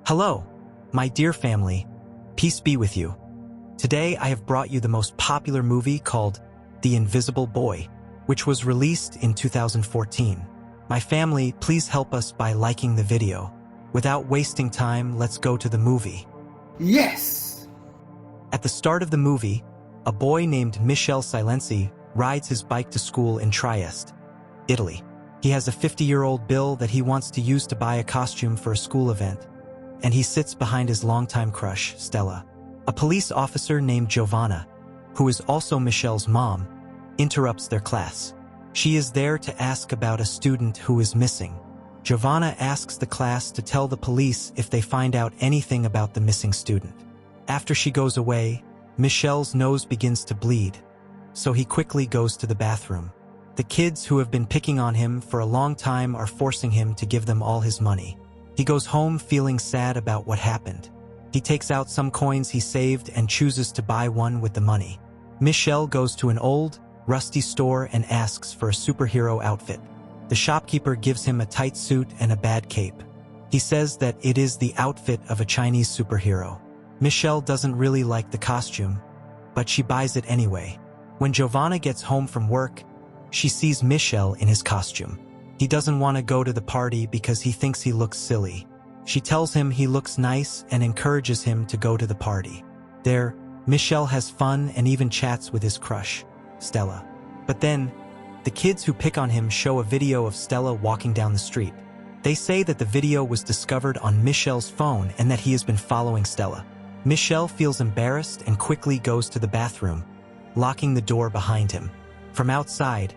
Hello, my dear family. Peace be with you. Today I have brought you the most popular movie called The Invisible Boy, which was released in 2014. My family, please help us by liking the video. Without wasting time, let's go to the movie. Yes! At the start of the movie, a boy named Michel Silenzi rides his bike to school in Trieste, Italy. He has a 50-year-old bill that he wants to use to buy a costume for a school event, and he sits behind his longtime crush, Stella. A police officer named Giovanna, who is also Michel's mom, interrupts their class. She is there to ask about a student who is missing. Giovanna asks the class to tell the police if they find out anything about the missing student. After she goes away, Michel's nose begins to bleed, so he quickly goes to the bathroom. The kids who have been picking on him for a long time are forcing him to give them all his money. He goes home feeling sad about what happened. He takes out some coins he saved and chooses to buy one with the money. Michel goes to an old, rusty store and asks for a superhero outfit. The shopkeeper gives him a tight suit and a bad cape. He says that it is the outfit of a Chinese superhero. Michel doesn't really like the costume, but she buys it anyway. When Giovanna gets home from work, she sees Michel in his costume. He doesn't want to go to the party because he thinks he looks silly. She tells him he looks nice and encourages him to go to the party. There, Michel has fun and even chats with his crush, Stella. But then, the kids who pick on him show a video of Stella walking down the street. They say that the video was discovered on Michel's phone and that he has been following Stella. Michel feels embarrassed and quickly goes to the bathroom, locking the door behind him. From outside,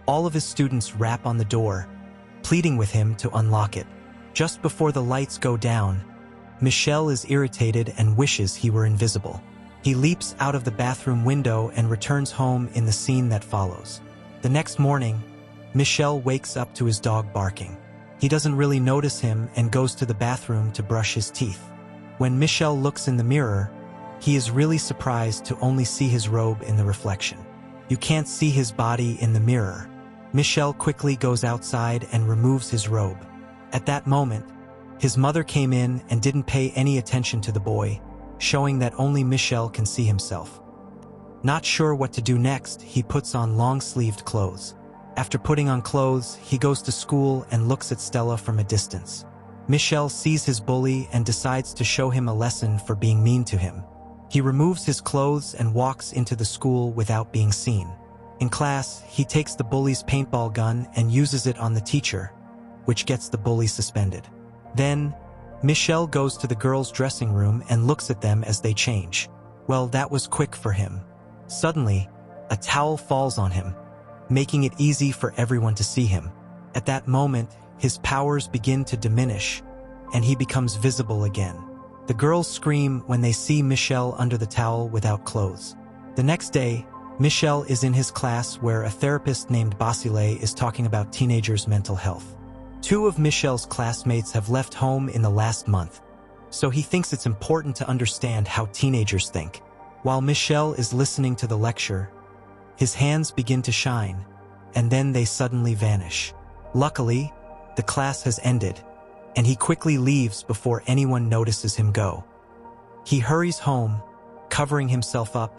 all of his students rap on the door, pleading with him to unlock it. Just before the lights go down, Michel is irritated and wishes he were invisible. He leaps out of the bathroom window and returns home in the scene that follows. The next morning, Michel wakes up to his dog barking. He doesn't really notice him and goes to the bathroom to brush his teeth. When Michel looks in the mirror, he is really surprised to only see his robe in the reflection. You can't see his body in the mirror. Michel quickly goes outside and removes his robe. At that moment, his mother came in and didn't pay any attention to the boy, showing that only Michel can see himself. Not sure what to do next, he puts on long-sleeved clothes. After putting on clothes, he goes to school and looks at Stella from a distance. Michel sees his bully and decides to show him a lesson for being mean to him. He removes his clothes and walks into the school without being seen. In class, he takes the bully's paintball gun and uses it on the teacher, which gets the bully suspended. Then, Michel goes to the girls' dressing room and looks at them as they change. Well, that was quick for him. Suddenly, a towel falls on him, making it easy for everyone to see him. At that moment, his powers begin to diminish, and he becomes visible again. The girls scream when they see Michel under the towel without clothes. The next day, Michel is in his class where a therapist named Basile is talking about teenagers' mental health. 2 of Michel's classmates have left home in the last month, so he thinks it's important to understand how teenagers think. While Michel is listening to the lecture, his hands begin to shine, and then they suddenly vanish. Luckily, the class has ended, and he quickly leaves before anyone notices him go. He hurries home, covering himself up,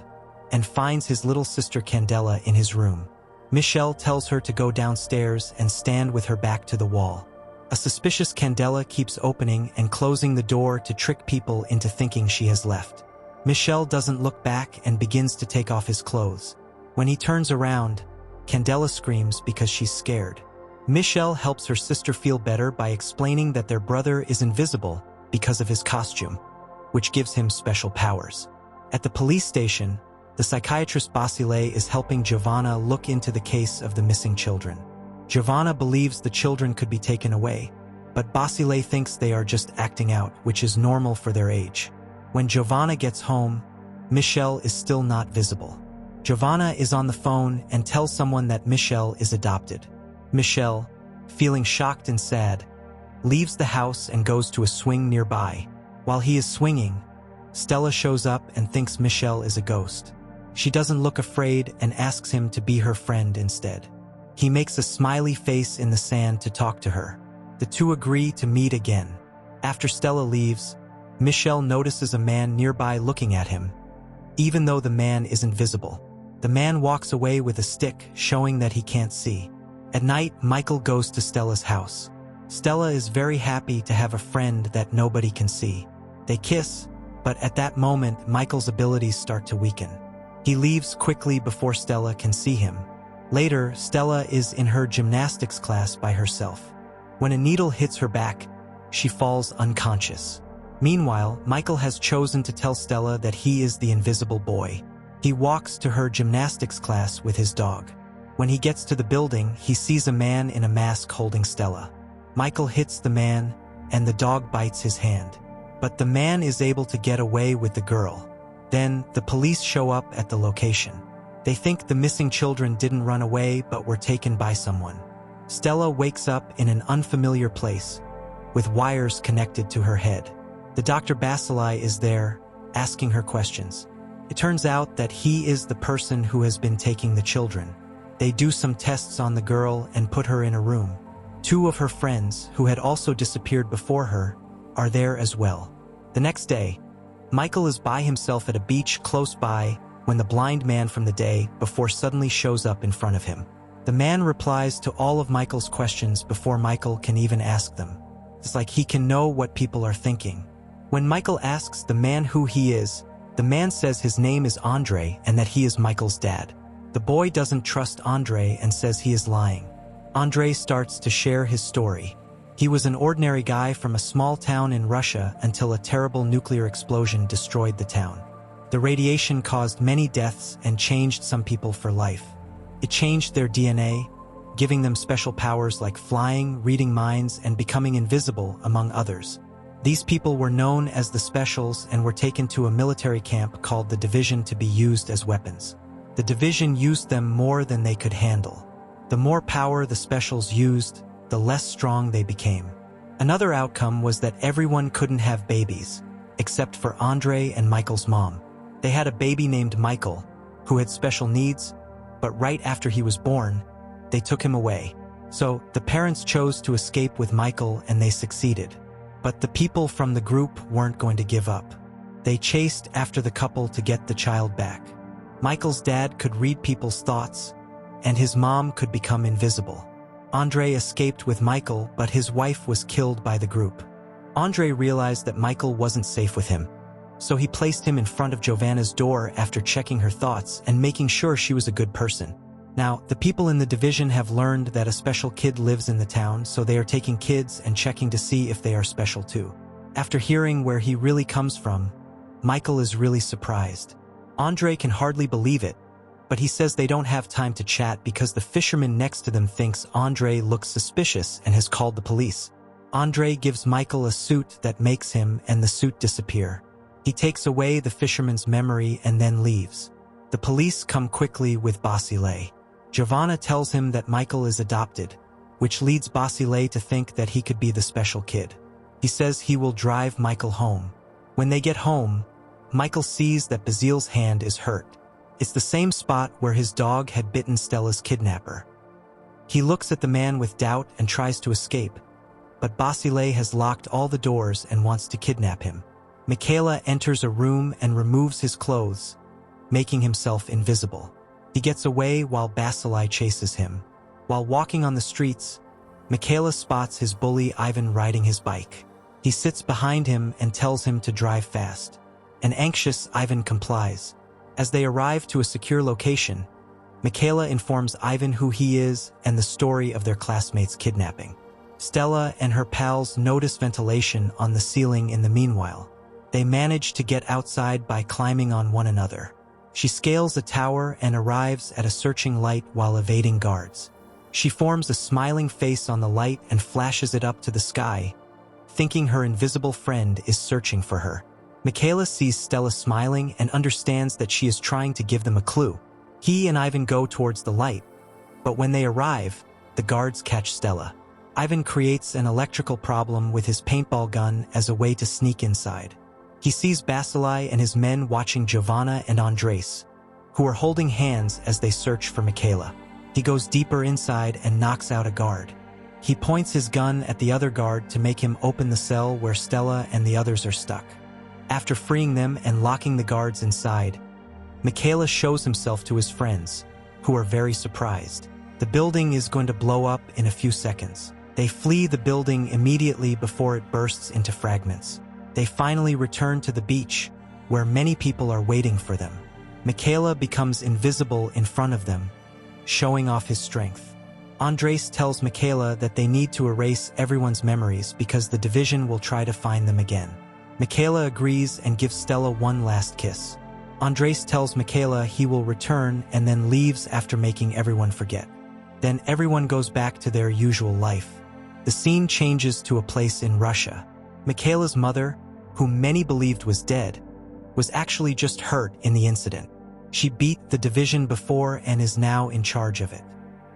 and finds his little sister Candela in his room. Michel tells her to go downstairs and stand with her back to the wall. A suspicious Candela keeps opening and closing the door to trick people into thinking she has left. Michel doesn't look back and begins to take off his clothes. When he turns around, Candela screams because she's scared. Michel helps her sister feel better by explaining that their brother is invisible because of his costume, which gives him special powers. At the police station, the psychiatrist Basile is helping Giovanna look into the case of the missing children. Giovanna believes the children could be taken away, but Basile thinks they are just acting out, which is normal for their age. When Giovanna gets home, Michel is still not visible. Giovanna is on the phone and tells someone that Michel is adopted. Michel, feeling shocked and sad, leaves the house and goes to a swing nearby. While he is swinging, Stella shows up and thinks Michel is a ghost. She doesn't look afraid and asks him to be her friend instead. He makes a smiley face in the sand to talk to her. The two agree to meet again. After Stella leaves, Michelle notices a man nearby looking at him, even though the man isn't visible. The man walks away with a stick, showing that he can't see. At night, Michael goes to Stella's house. Stella is very happy to have a friend that nobody can see. They kiss, but at that moment, Michael's abilities start to weaken. He leaves quickly before Stella can see him. Later, Stella is in her gymnastics class by herself. When a needle hits her back, she falls unconscious. Meanwhile, Michael has chosen to tell Stella that he is the invisible boy. He walks to her gymnastics class with his dog. When he gets to the building, he sees a man in a mask holding Stella. Michael hits the man, and the dog bites his hand. But the man is able to get away with the girl. Then, the police show up at the location. They think the missing children didn't run away but were taken by someone. Stella wakes up in an unfamiliar place, with wires connected to her head. The Dr. Basili is there, asking her questions. It turns out that he is the person who has been taking the children. They do some tests on the girl and put her in a room. 2 of her friends, who had also disappeared before her, are there as well. The next day, Michael is by himself at a beach close by when the blind man from the day before suddenly shows up in front of him. The man replies to all of Michael's questions before Michael can even ask them. It's like he can know what people are thinking. When Michael asks the man who he is, the man says his name is Andre and that he is Michael's dad. The boy doesn't trust Andre and says he is lying. Andre starts to share his story. He was an ordinary guy from a small town in Russia until a terrible nuclear explosion destroyed the town. The radiation caused many deaths and changed some people for life. It changed their DNA, giving them special powers like flying, reading minds, and becoming invisible, among others. These people were known as the Specials and were taken to a military camp called the Division to be used as weapons. The Division used them more than they could handle. The more power the Specials used, the less strong they became. Another outcome was that everyone couldn't have babies, except for Andre and Michael's mom. They had a baby named Michael, who had special needs, but right after he was born, they took him away. So, the parents chose to escape with Michael and they succeeded. But the people from the group weren't going to give up. They chased after the couple to get the child back. Michael's dad could read people's thoughts, and his mom could become invisible. Andre escaped with Michael, but his wife was killed by the group. Andre realized that Michael wasn't safe with him, so he placed him in front of Giovanna's door after checking her thoughts and making sure she was a good person. Now, the people in the division have learned that a special kid lives in the town, so they are taking kids and checking to see if they are special too. After hearing where he really comes from, Michael is really surprised. Andre can hardly believe it, but he says they don't have time to chat because the fisherman next to them thinks Andre looks suspicious and has called the police. Andre gives Michael a suit that makes him and the suit disappear. He takes away the fisherman's memory and then leaves. The police come quickly with Basile. Giovanna tells him that Michael is adopted, which leads Basile to think that he could be the special kid. He says he will drive Michael home. When they get home, Michael sees that Basile's hand is hurt. It's the same spot where his dog had bitten Stella's kidnapper. He looks at the man with doubt and tries to escape, but Basile has locked all the doors and wants to kidnap him. Michaela enters a room and removes his clothes, making himself invisible. He gets away while Basile chases him. While walking on the streets, Michaela spots his bully Ivan riding his bike. He sits behind him and tells him to drive fast. An anxious Ivan complies. As they arrive to a secure location, Michaela informs Ivan who he is and the story of their classmates' kidnapping. Stella and her pals notice ventilation on the ceiling in the meanwhile. They manage to get outside by climbing on one another. She scales a tower and arrives at a searching light while evading guards. She forms a smiling face on the light and flashes it up to the sky, thinking her invisible friend is searching for her. Michaela sees Stella smiling and understands that she is trying to give them a clue. He and Ivan go towards the light, but when they arrive, the guards catch Stella. Ivan creates an electrical problem with his paintball gun as a way to sneak inside. He sees Basili and his men watching Giovanna and Andres, who are holding hands as they search for Michaela. He goes deeper inside and knocks out a guard. He points his gun at the other guard to make him open the cell where Stella and the others are stuck. After freeing them and locking the guards inside, Michaela shows himself to his friends, who are very surprised. The building is going to blow up in a few seconds. They flee the building immediately before it bursts into fragments. They finally return to the beach, where many people are waiting for them. Michaela becomes invisible in front of them, showing off his strength. Andres tells Michaela that they need to erase everyone's memories because the division will try to find them again. Michaela agrees and gives Stella one last kiss. Andres tells Michaela he will return and then leaves after making everyone forget. Then everyone goes back to their usual life. The scene changes to a place in Russia. Michaela's mother, whom many believed was dead, was actually just hurt in the incident. She beat the division before and is now in charge of it.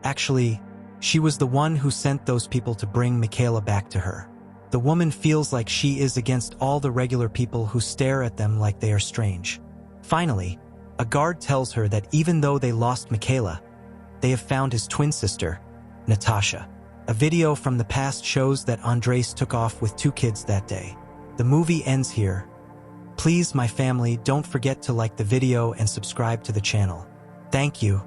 Actually, she was the one who sent those people to bring Michaela back to her. The woman feels like she is against all the regular people who stare at them like they are strange. Finally, a guard tells her that even though they lost Michaela, they have found his twin sister, Natasha. A video from the past shows that Andres took off with 2 kids that day. The movie ends here. Please, my family, don't forget to like the video and subscribe to the channel. Thank you.